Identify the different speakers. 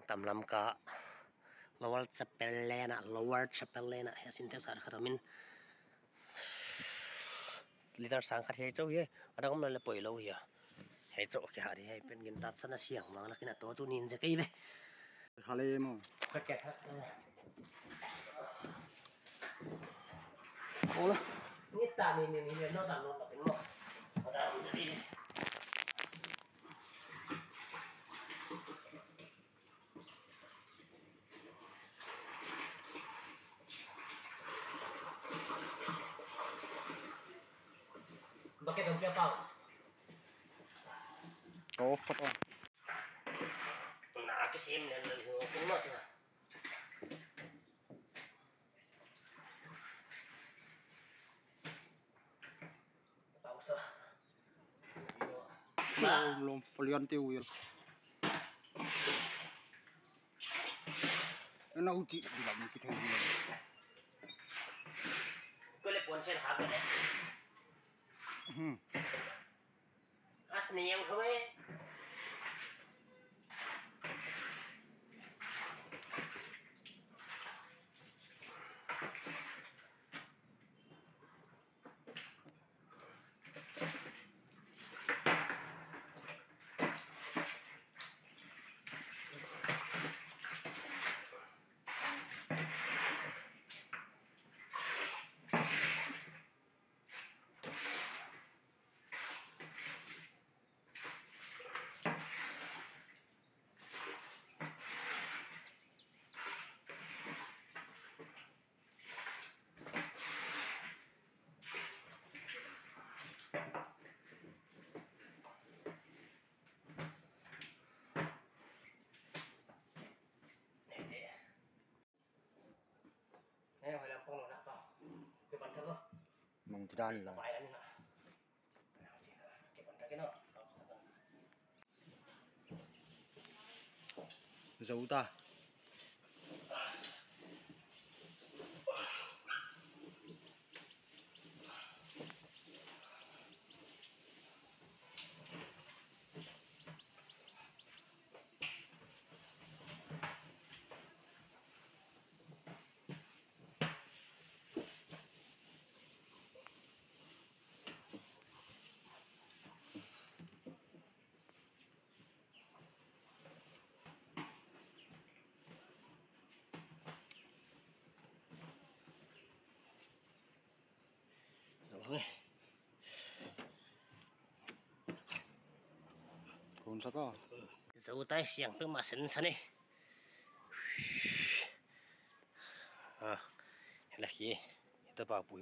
Speaker 1: tầm làm cả Lower Chapelena hay xin theo sản khởi mình liter sáng khát hay châu ye ở đó cũng là bồi lâu hiểu hay chỗ cái hạ thì hay bên gần đặt sẵn là xiềng mà là cái nào to chú nhìn ra cây về
Speaker 2: hà lê mà
Speaker 1: sao kẹt sao
Speaker 2: ô là
Speaker 1: nít ta nhìn nó tạm nóเป็นหมดเขาจะเอาดีBakit ang piapaw?
Speaker 2: có phát on
Speaker 1: Nakakisim na lang yung kumot na. Pausa.
Speaker 2: lom polian tiêu vậy nó uji di dalam kita ini
Speaker 1: Kulit pun sen hak ni. Asni yang suwe. Này phải làm con nó đã vào cái bắn thôi
Speaker 2: mong tidak lah
Speaker 1: phải anh ạ cái bắn cái nó
Speaker 2: giấu ta
Speaker 1: rồi
Speaker 2: còn sao có
Speaker 1: giấu tay xiềng tới mà sấn sấn đi là gì tôi bảo bùi